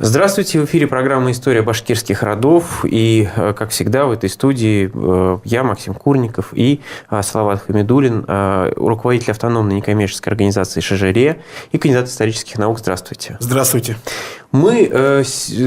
Здравствуйте, в эфире программа «История башкирских родов». И, как всегда, в этой студии я, Максим Курников, и Салават Хамидуллин, руководитель автономной некоммерческой организации «Шажире» и кандидат исторических наук. Здравствуйте. Здравствуйте. Мы,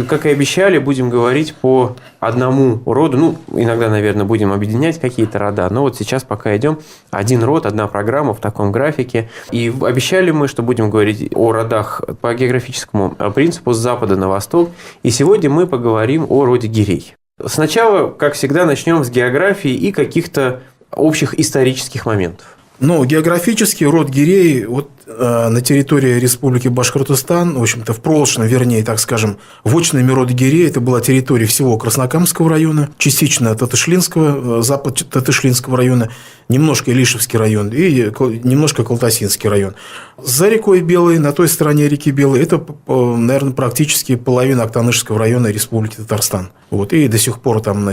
как и обещали, будем говорить по одному роду. Иногда, наверное, будем объединять какие-то рода. Но вот сейчас пока идем один род, одна программа в таком графике. И обещали мы, что будем говорить о родах по географическому принципу с запада на восток. И сегодня мы поговорим о роде Гирей. Сначала, как всегда, начнем с географии и каких-то общих исторических моментов. Географически род Гирей на территории Республики Башкортостан, в общем-то, в прошлом, вернее, так скажем, вотчинами рода Гирей это была территория всего Краснокамского района, частично Татышлинского, запад Татышлинского района, немножко Илишевский район и немножко Калтасинский район. За рекой Белой, на той стороне реки Белой, это, наверное, практически половина Актанышского района Республики Татарстан. И до сих пор там,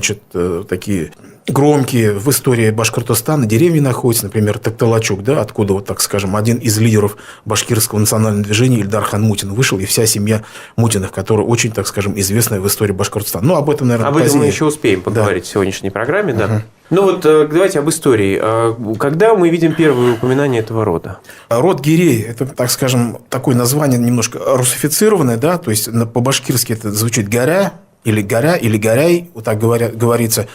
такие громкие в истории Башкортостана деревни находятся, например, Токталачук, откуда, так скажем, один из лидеров башкирского национального движения Ильдар хан Мутин вышел, и вся семья Мутиных, которая очень, так скажем, известная в истории Башкортостана. Об этом, наверное, позднее. Мы еще успеем поговорить в сегодняшней программе, да. Давайте об истории. Когда мы видим первые упоминания этого рода? Род Гирей – это, так скажем, такое название немножко русифицированное, то есть по-башкирски это звучит «горя», или горяй, так говорится.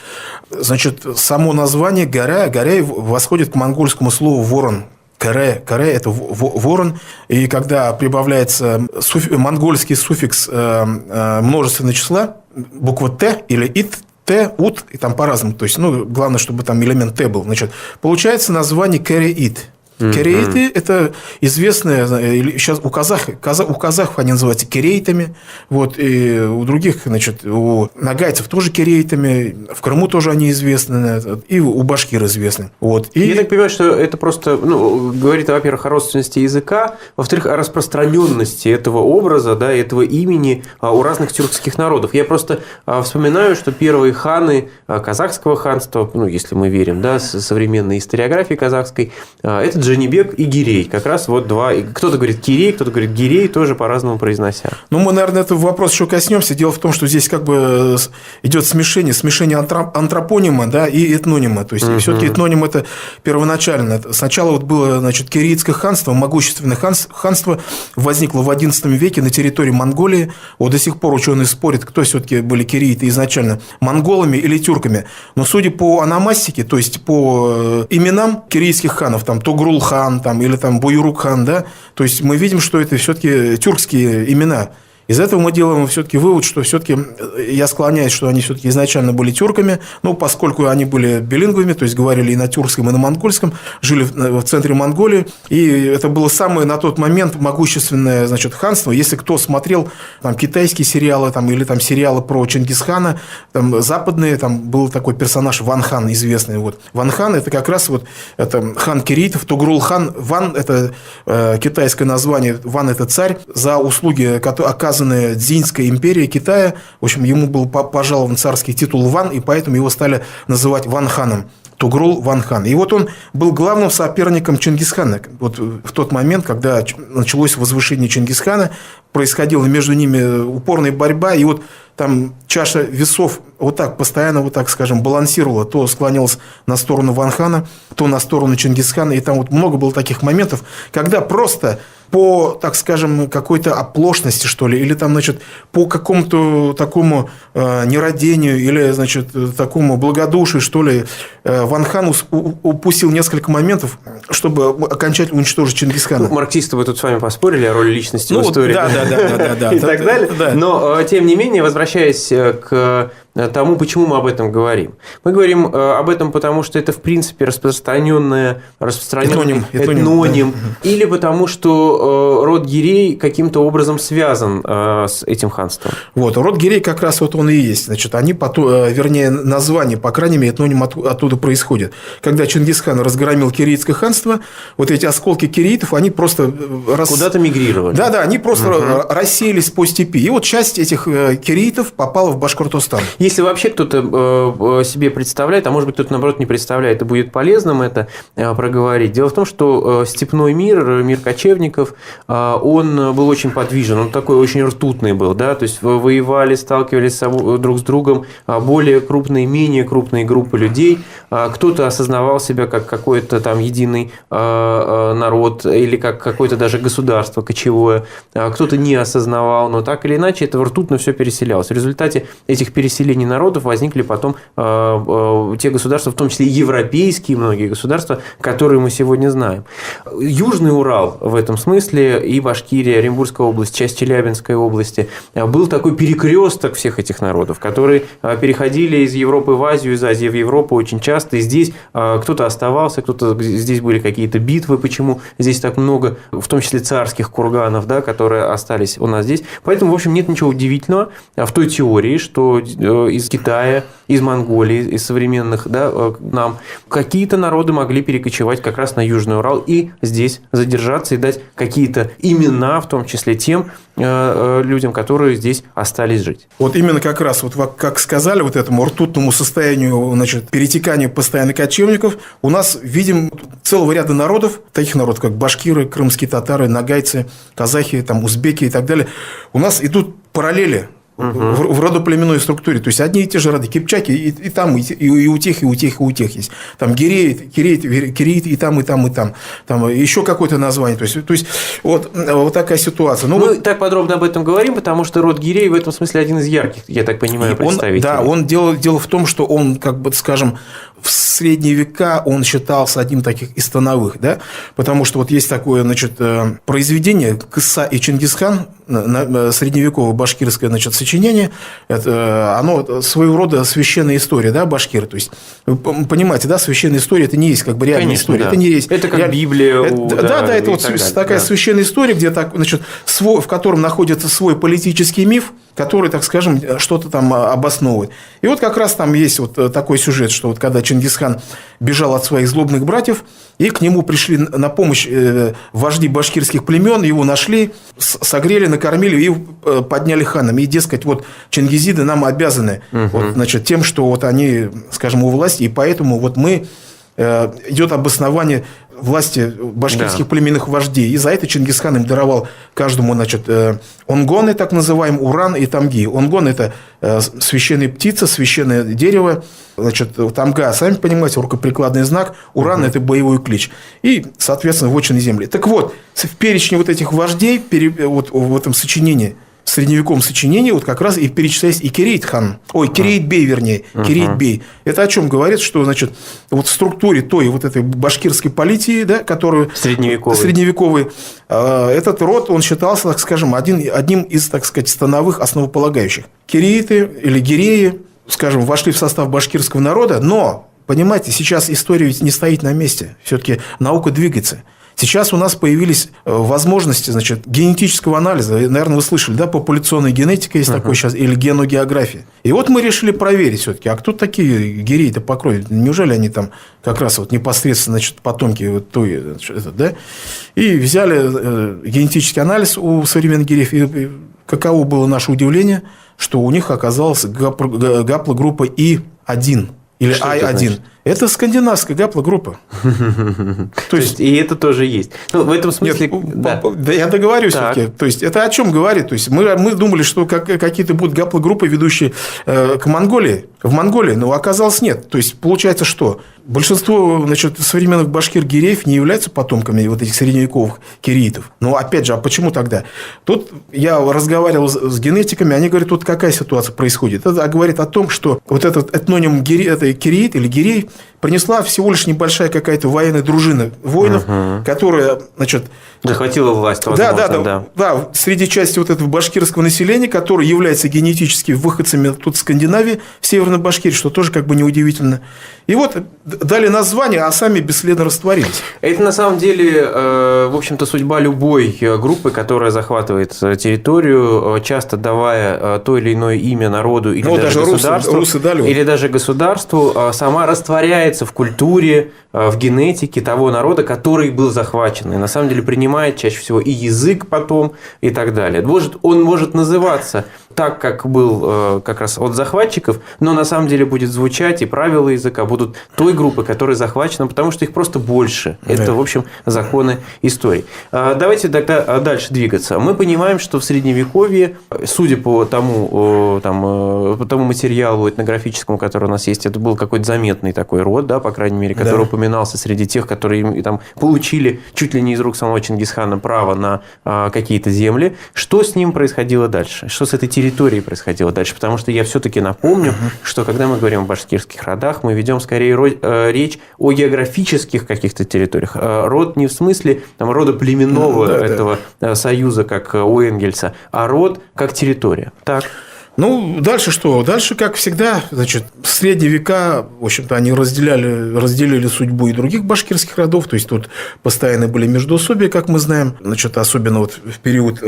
Само название горяй восходит к монгольскому слову ворон. Каре – это ворон. И когда прибавляется монгольский суффикс множественного числа, буква Т или ит, Т, ут, и там по-разному. То есть, главное, чтобы там элемент Т был. Получается название Кереит. Керейты – это известные, сейчас у казахов они называются керейтами, и у других, у нагайцев тоже керейтами, в Крыму тоже они известны, и у башкир известны. Я так понимаю, что это просто говорит, во-первых, о родственности языка, во-вторых, о распространенности этого образа, этого имени у разных тюркских народов. Я просто вспоминаю, что первые ханы казахского ханства, если мы верим, современной историографии казахской, это Джанибек и Гирей. Как раз два. Кто-то говорит Кирей, кто-то говорит Гирей, тоже по-разному произнося. Мы, наверное, этот вопрос еще коснемся. Дело в том, что здесь идет смешение антропонима, и этнонима. То есть, все-таки этноним – это первоначально. Сначала было, кирийское ханство, могущественное ханство, возникло в XI веке на территории Монголии. До сих пор ученые спорят, кто все-таки были кирийты изначально, монголами или тюрками. Но судя по ономастике, то есть по именам кирийских ханов, Тогрул-хан или Буйрук-хан, то есть мы видим, что это все-таки тюркские имена. Из этого мы делаем все-таки вывод, что все-таки я склоняюсь, что они все-таки изначально были тюрками, поскольку они были билингвами, то есть говорили и на тюркском, и на монгольском, жили в центре Монголии, и это было самое на тот момент могущественное, ханство. Если кто смотрел китайские сериалы или сериалы про Чингисхана, западные, был такой персонаж Ван Хан известный. Ван Хан – это как раз это хан киритов, Тугрул-хан. Ван – это китайское название, Ван – это царь, за услуги, оказанные Дзиньской империи Китая. В общем, ему был пожалован царский титул Ван, и поэтому его стали называть Ван Ханом. Тугрул Ван Хан. И он был главным соперником Чингисхана. В тот момент, когда началось возвышение Чингисхана, происходила между ними упорная борьба, и там чаша весов постоянно, скажем, балансировала. То склонялась на сторону Ван Хана, то на сторону Чингисхана. И там много было таких моментов, когда просто по, так скажем, какой-то оплошности, что ли, или по какому-то такому нерадению, или, такому благодушию, что ли, Ван Хан упустил несколько моментов, чтобы окончательно уничтожить Чингисхана. Марксисты бы тут с вами поспорили о роли личности в истории. Да. И так далее. Но, тем не менее, возвращаясь к тому, почему мы об этом говорим. Мы говорим об этом, потому что это, в принципе, распространенный этноним. Или потому, что род Гирей каким-то образом связан с этим ханством. Род Гирей как раз он и есть. Они, вернее, название, по крайней мере, этноним оттуда происходит. Когда Чингисхан разгромил кирийское ханство, эти осколки киреитов, они просто куда-то мигрировали. Да, они просто рассеялись по степи. И часть этих киреитов попала в Башкортостан. Если вообще кто-то себе представляет, а может быть, кто-то, наоборот, не представляет, и будет полезным это проговорить. Дело в том, что степной мир, мир кочевников, он был очень подвижен, он такой очень ртутный был, да, то есть воевали, сталкивались друг с другом более крупные, менее крупные группы людей. Кто-то осознавал себя как какой-то там единый народ или как какое-то даже государство кочевое, кто-то не осознавал, но так или иначе это ртутно все переселялось. В результате этих переселений народов возникли потом те государства, в том числе и европейские многие государства, которые мы сегодня знаем. Южный Урал в этом смысле и Башкирия, Оренбургская область, часть Челябинской области был такой перекресток всех этих народов, которые переходили из Европы в Азию, из Азии в Европу очень часто, и здесь кто-то оставался, здесь были какие-то битвы, почему здесь так много, в том числе царских курганов, да, которые остались у нас здесь. Поэтому, в общем, нет ничего удивительного в той теории, что из Китая, из Монголии, из современных, да, нам какие-то народы могли перекочевать как раз на Южный Урал и здесь задержаться и дать какие-то имена, в том числе тем людям, которые здесь остались жить. Вот именно как раз, вот как сказали, вот этому ртутному состоянию, значит, перетеканию постоянно кочевников, у нас видим целого ряда народов, таких народов, как башкиры, крымские татары, нагайцы, казахи, там, узбеки и так далее. У нас идут параллели в родоплеменной структуре. То есть, одни и те же роды. Кипчаки и там, и у тех, и у тех, и у тех есть. Там киреит и там, и там, и там. Там еще какое-то название. То есть вот такая ситуация. Мы так подробно об этом говорим, потому что род Гирей в этом смысле один из ярких, я так понимаю, представителей. Дело в том, что он, как бы, скажем, в средние века он считался одним таких из становых, да? Потому что вот есть такое, значит, произведение «Кыса и Чингисхан», средневековое башкирское, значит, сочинение, оно своего рода священная история, да, башкир. То есть, вы понимаете, да, священная история – это не есть как бы реальная история. Да. Это не есть. Это как Библия. Это вот такая священная история, где так, значит, в котором находится свой политический миф, который, так скажем, что-то там обосновывает. И вот как раз там есть вот такой сюжет, что вот когда Чингисхан бежал от своих злобных братьев, и к нему пришли на помощь вожди башкирских племен, его нашли, согрели, накормили и подняли ханом. И, дескать, вот чингизиды нам обязаны вот, значит, тем, что вот они, скажем, у власти, и поэтому вот мы идет обоснование власти башкирских племенных вождей. И за это Чингисхан им даровал каждому, значит, онгоны, так называемый, уран и тамги. Онгон – это священная птица, священное дерево. Значит, тамга, сами понимаете, рукоприкладный знак. Уран – это боевой клич. И, соответственно, вотчины земли. Так вот, в перечне вот этих вождей, вот в этом сочинении, в средневековом сочинении вот как раз и перечисляется и Киреит-бей, вернее, Киреит-бей. Это о чем говорит, что, значит, вот в структуре той вот этой башкирской политии, да, которую средневековой, этот род, он считался, так скажем, одним из, так сказать, становых основополагающих. Киреиты или гиреи, скажем, вошли в состав башкирского народа, но, понимаете, сейчас история ведь не стоит на месте. Все-таки наука двигается. Сейчас у нас появились возможности, значит, генетического анализа. Наверное, вы слышали, да, популяционная генетика есть такой сейчас, или геногеография. И вот мы решили проверить все-таки, а кто такие гиреи-то по крови? Неужели они там как раз вот непосредственно, значит, потомки вот той, да? И взяли генетический анализ у современных гиреев. И каково было наше удивление, что у них оказалась гаплогруппа И1 или I1. Это скандинавская гаплогруппа. То есть, и это тоже есть. Ну, в этом смысле... Нет, да, я договорюсь все-таки. То есть, это о чем говорит? То есть, мы думали, что какие-то будут гаплогруппы, ведущие к Монголии. В Монголии, но оказалось нет. То есть, получается, что большинство, значит, современных башкир-гиреев не являются потомками вот этих средневековых киреитов. Но, опять же, а почему тогда? Тут я разговаривал с генетиками, они говорят, тут какая ситуация происходит. Это говорит о том, что вот этот этноним киреит или гирей принесла всего лишь небольшая какая-то военная дружина воинов, которая, значит... захватила власть, возможно, да, среди части вот этого башкирского населения, которое является генетически выходцами тут в Скандинавии, в Северной Башкирии, что тоже как бы неудивительно. И вот дали название, а сами бесследно растворились. Это на самом деле, в общем-то, судьба любой группы, которая захватывает территорию, часто давая то или иное имя народу или даже государству, русы дали. Или даже государству, сама растворяется в культуре, в генетике того народа, который был захвачен. И на самом деле принимает чаще всего и язык потом, и так далее. Он может называться так, как был как раз от захватчиков, но на самом деле будет звучать, и правила языка будут той группы, которая захвачена, потому что их просто больше. Это, в общем, законы истории. Давайте тогда дальше двигаться. Мы понимаем, что в Средневековье, судя по тому материалу этнографическому, который у нас есть, это был какой-то заметный такой род, да, по крайней мере, который упоминался среди тех, которые там получили чуть ли не из рук самого Чингисхана право на какие-то земли. Что с ним происходило дальше? Что с этой территорией происходило дальше? Потому что я все-таки напомню, что когда мы говорим о башкирских родах, мы ведем скорее речь о географических каких-то территориях. Род не в смысле там, рода племенного этого союза, как у Энгельса, а род как территория. Так. Ну, дальше что? Дальше, как всегда, значит, в средние века, в общем-то, они разделили судьбу и других башкирских родов, то есть тут постоянно были междоусобия, как мы знаем, значит, особенно вот в период,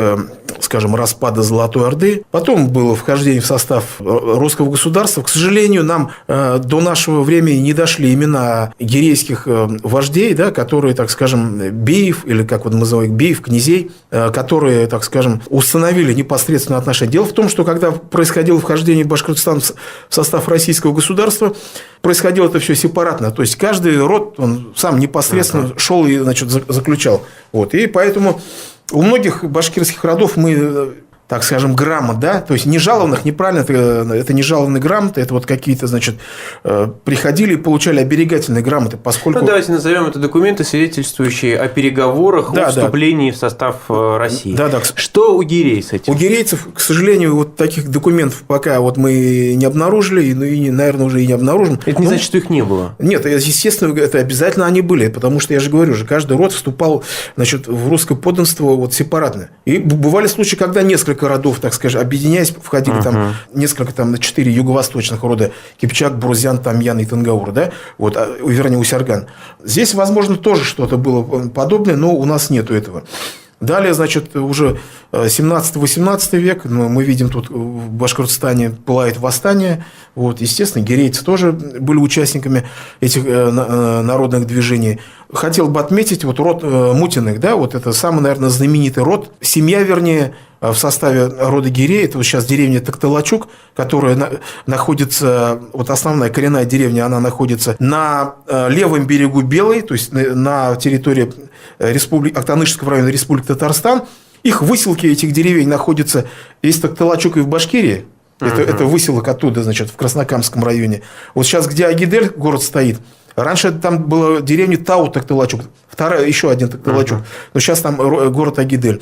скажем, распада Золотой Орды. Потом было вхождение в состав русского государства. К сожалению, нам до нашего времени не дошли имена гирейских вождей, да, которые, так скажем, беев, или как вот называют беев, князей, которые, так скажем, установили непосредственно отношения. Дело в том, что когда происходило вхождение Башкортостана в состав российского государства, происходило это все сепаратно. То есть каждый род он сам непосредственно шел и, значит, заключал. Вот. И поэтому у многих башкирских родов мы, так скажем, грамот, да, то есть не жалованных, неправильно, это не жалованные грамоты, это вот какие-то, значит, приходили и получали оберегательные грамоты, поскольку... Ну, давайте назовем это документы, свидетельствующие о переговорах, о вступлении в состав России. Что у гирей с этим? У гирейцев, к сожалению, вот таких документов пока вот мы не обнаружили, и, наверное, уже и не обнаружим. Это не значит, что их не было? Нет, естественно, это обязательно они были, потому что, я же говорю, каждый род вступал, значит, в русское подданство вот сепаратно. И бывали случаи, когда несколько родов, так скажем, объединяясь, входили там несколько, там, 4 юго-восточных рода: Кипчак, Брузян, Тамьян и Тангаур, да, вот, вернее, Усярган. Здесь, возможно, тоже что-то было подобное, но у нас нету этого. Далее, значит, уже 17-18 век, мы видим, тут в Башкортостане пылает восстание. Вот, естественно, гирейцы тоже были участниками этих народных движений. Хотел бы отметить вот род Мутиных, да, вот это самый, наверное, знаменитый род, семья, вернее, в составе рода гирей. Это вот сейчас деревня Такталачук, которая находится, вот основная коренная деревня, она находится на левом берегу Белой, то есть на территории Актанышского района Республики Татарстан. Их выселки этих деревень находятся, есть Такталачук и в Башкирии. Это выселок оттуда, значит, в Краснокамском районе. Вот сейчас, где Агидель город стоит, раньше там была деревня Тау-Такталачук, еще один Такталачук, но сейчас там город Агидель.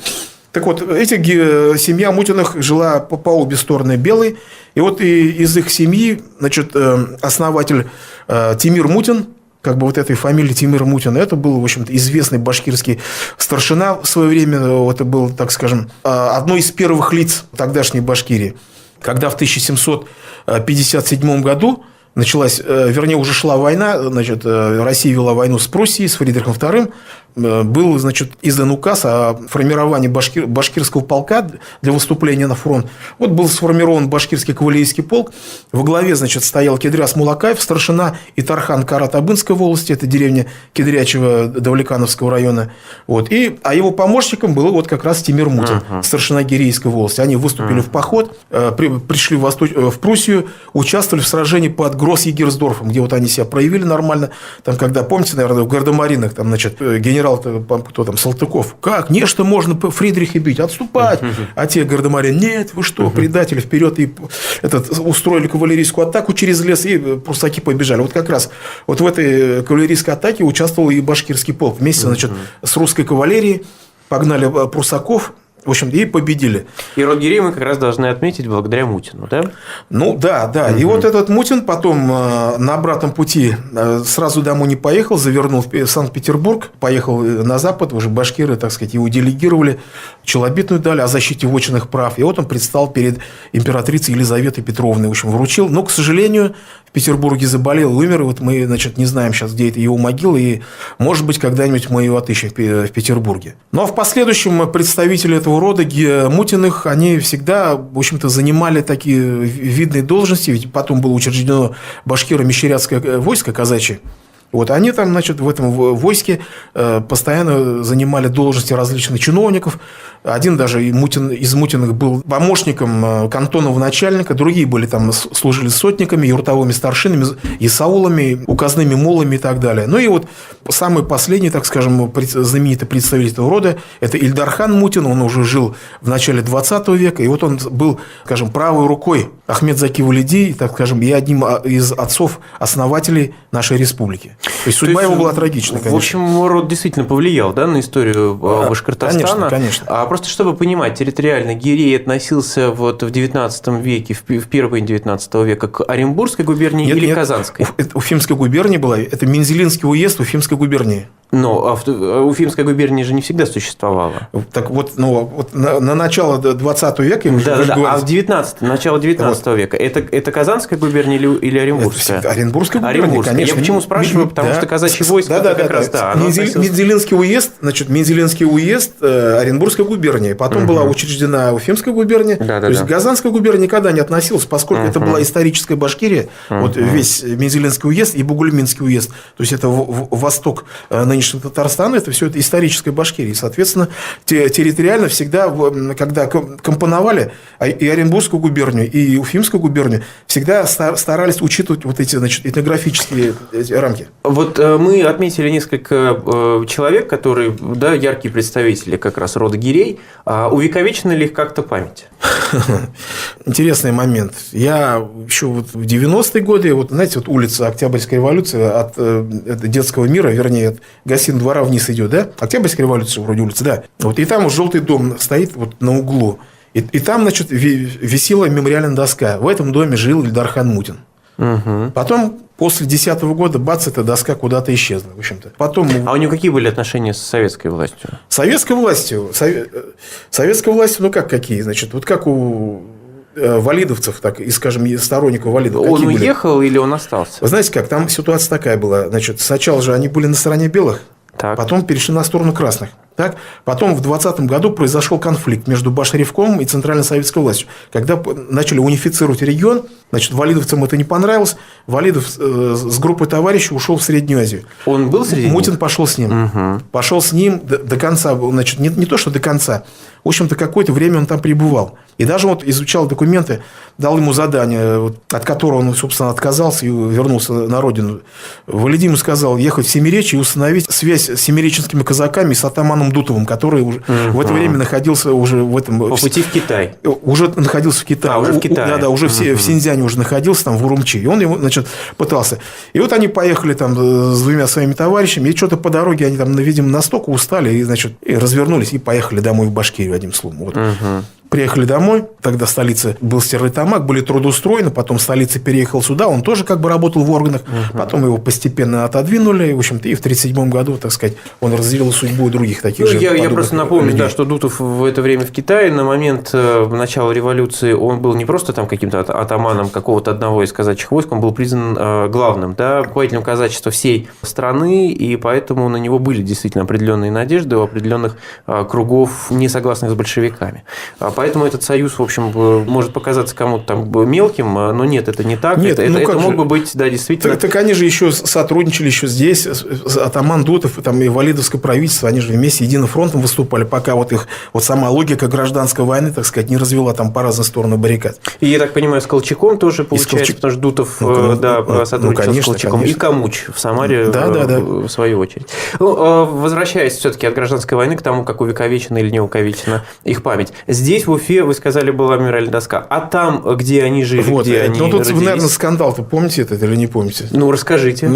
Так вот, семья Мутиных жила по обе стороны Белой, и вот из их семьи, значит, основатель Тимир Мутин, как бы вот этой фамилии Тимир Мутин, это был, в общем-то, известный башкирский старшина в свое время, это был, так скажем, одно из первых лиц тогдашней Башкирии. Когда в 1757 году началась, вернее, уже шла война, значит, Россия вела войну с Пруссией, с Фридрихом II, был, значит, издан указ о формировании башкирского полка для выступления на фронт. Вот был сформирован башкирский кавалерийский полк. Во главе, значит, стоял Кедряс Мулакаев, старшина, и Тархан Карат-Абынской волости, это деревня Кедрячего Давлекановского района. Вот. А его помощником был вот как раз Тимир Мутин, старшина Гирейской волости. Они выступили в поход, пришли в Пруссию, участвовали в сражении под Гросс-Егерсдорфом, где вот они себя проявили нормально. Там, когда, помните, наверное, в Гардемаринах, там, значит, генерал, кто там, Салтыков, как, нечто можно Фридриха бить, отступать. А те Гардемарин, нет, вы что, предатели, вперед, и устроили кавалерийскую атаку через лес, и прусаки побежали. Вот как раз вот в этой кавалерийской атаке участвовал и башкирский полк. Вместе, значит, с русской кавалерией погнали прусаков, в общем, и победили. И род гирей мы как раз должны отметить благодаря Мутину, да? Ну, да. И вот этот Мутин потом на обратном пути сразу домой не поехал, завернул в Санкт-Петербург, поехал на запад, уже башкиры, так сказать, его делегировали, челобитную дали о защите вотчинных прав. И вот он предстал перед императрицей Елизаветой Петровной, в общем, вручил. Но, к сожалению, в Петербурге заболел, умер. Вот мы, значит, не знаем сейчас, где это его могила, и, может быть, когда-нибудь мы его отыщем в Петербурге. Ну, а в последующем представители этого рода Мутиных, они всегда, в общем-то, занимали такие видные должности, ведь потом было учреждено башкиро-мещерятское войско казачье. Вот они там, значит, в этом войске постоянно занимали должности различных чиновников. Один даже из Мутиных был помощником кантонного начальника, другие были там, служили сотниками, юртовыми старшинами, исаулами, указными молами и так далее. Ну и вот самый последний, так скажем, знаменитый представитель этого рода – это Ильдархан Мутин. Он уже жил в начале 20 века, и вот он был, скажем, правой рукой Ахмед Заки Валиди, так скажем, и одним из отцов-основателей нашей республики. То есть судьба его была трагична, конечно. В общем, род действительно повлиял, да, на историю Башкортостана. Конечно, конечно. А просто чтобы понимать, территориально Гирей относился вот в 19 веке, в первой половине 19 века к Оренбургской губернии или Казанской? Уфимская губерния была, это Мензелинский уезд Уфимской губернии. Но Уфимская губерния же не всегда существовала. Так вот, вот на начало 20 века... Да. А в начало 19 века это Казанская губерния или Оренбургская? Это Оренбургская губерния, конечно. Я почему спрашиваю? Потому что казачье войско как раз, да. Мензелинский уезд, Оренбургская губерния. Потом была учреждена Уфимская губерния. То есть Казанская губерния никогда не относилась, поскольку это была историческая Башкирия. Вот весь Мензелинский уезд и Бугульминский уезд. То есть это восток нынешнего Татарстана, это все это историческая Башкирия. И, соответственно, территориально всегда, когда компоновали и Оренбургскую губернию, и Уфимскую губернию, всегда старались учитывать вот эти, значит, этнографические рамки. Вот мы отметили несколько человек, которые, да, яркие представители как раз рода Гирей. Увековечена ли их как-то память? Интересный момент. Я еще вот в 90-е годы, вот знаете, вот улица Октябрьской революции от Детского мира, вернее, от Гостиного двора вниз идет, да? Октябрьская революция вроде улицы, да. Вот и там вот желтый дом стоит вот на углу. И там, значит, висела мемориальная доска. В этом доме жил Ильдархан Мутин. Угу. Потом, после 2010 года, бац, эта доска куда-то исчезла, в общем-то. Потом... А у него какие были отношения с советской властью? Советской властью, ну как какие? Значит, вот как у валидовцев, так и, скажем, сторонников валидов. Он уехал или он остался? Вы знаете как, там ситуация такая была. Значит, сначала же они были на стороне белых, так. Потом перешли на сторону красных. Так? Потом в 2020 году произошел конфликт между Башревкомом и Центральной советской властью. Когда начали унифицировать регион, значит, валидовцам это не понравилось. Валидов с группой товарищей ушел в Среднюю Азию. Он был среди них? Мутин пошел с ним. Угу. Пошел с ним до конца. Значит, не то, что до конца. В общем-то, какое-то время он там пребывал. И даже вот изучал документы, дал ему задание, от которого он, собственно, отказался и вернулся на родину. Валиди ему сказал ехать в Семиречье и установить связь с семиреченскими казаками и с атаманом Дутовым, который уже в это время находился уже в этом... По пути в Китай. Уже находился в Китае. Уже в Китае. Да, уже в Синьцзяне уже находился, там в Урумчи. И он его, значит, пытался. И вот они поехали там с двумя своими товарищами, и что-то по дороге они там, видимо, настолько устали, и, значит, и развернулись, и поехали домой в Башкирию, одним словом. Вот. Приехали домой, тогда столица был Стерлитамак, были трудоустроены, потом столица переехал сюда, он тоже как бы работал в органах, потом его постепенно отодвинули, в общем-то, и в 1937 году, так сказать, он разделил судьбу других таких же. Я просто напомню, да, что Дутов в это время в Китае, на момент начала революции, он был не просто там каким-то атаманом какого-то одного из казачьих войск, он был признан главным, да, руководителем казачества всей страны, и поэтому на него были действительно определенные надежды у определенных кругов, не согласных с большевиками. Поэтому этот союз, в общем, может показаться кому-то там мелким, но нет, это не так. Нет, это мог бы быть, да, действительно. Так они же еще сотрудничали еще здесь, атаман Дутов там, и валидовское правительство, они же вместе единым фронтом выступали, пока вот их вот сама логика гражданской войны, так сказать, не развела там по разные стороны баррикад. И я так понимаю, с Колчаком тоже получается, потому что Дутов сотрудничал с Колчаком. Конечно. И Камуч в Самаре, в свою очередь. Ну, возвращаясь все-таки от гражданской войны к тому, как увековечена или не увековечена их память. Здесь в Уфе, вы сказали, была мемориальная доска. А там, где они жили, вот, где они тут, родились? наверное, скандал-то. Помните это или не помните? Ну, расскажите.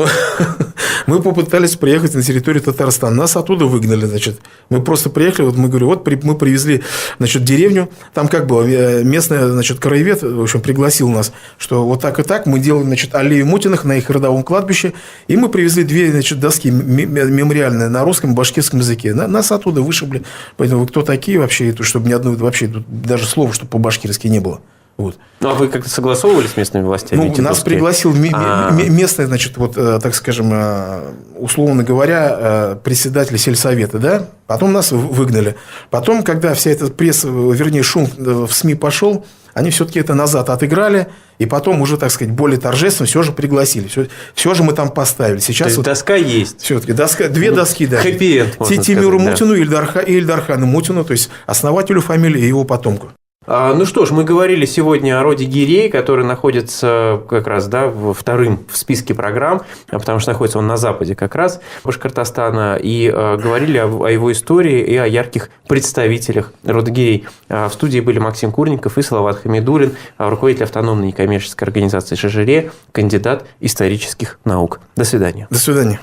Мы попытались приехать на территорию Татарстана. Нас оттуда выгнали, значит. Мы просто приехали, вот мы говорю, вот мы привезли, значит, деревню. Там как было, местный, значит, краевед, в общем, пригласил нас, что вот так и так мы делаем, значит, аллею Мутиных на их родовом кладбище. И мы привезли две, значит, доски мемориальные на русском и башкирском языке. Нас оттуда вышибли. Поэтому вы кто такие вообще, чтобы ни одной вообще даже слова, что по-башкирски не было. Вот. Ну, а вы как-то согласовывали с местными властями? Ну, нас пригласил местный, значит, вот, так скажем, условно говоря, председатель сельсовета, да? Потом нас выгнали. Потом, когда вся эта пресса, вернее, шум в СМИ пошел, они все-таки это назад отыграли, и потом уже, так сказать, более торжественно все же пригласили. Все же мы там поставили. Сейчас то есть, вот доска есть. Все-таки две доски, да. Хэппи-энд, Тимуру Мутину и Ильдархану Мутину, то есть основателю фамилии и его потомку. Ну что ж, мы говорили сегодня о роде гирей, который находится как раз вторым в списке программ, потому что находится он на западе как раз Башкортостана, и говорили о его истории и о ярких представителях рода гирей. В студии были Максим Курников и Салават Хамидуллин, руководитель автономной некоммерческой организации «Шажире», кандидат исторических наук. До свидания. До свидания.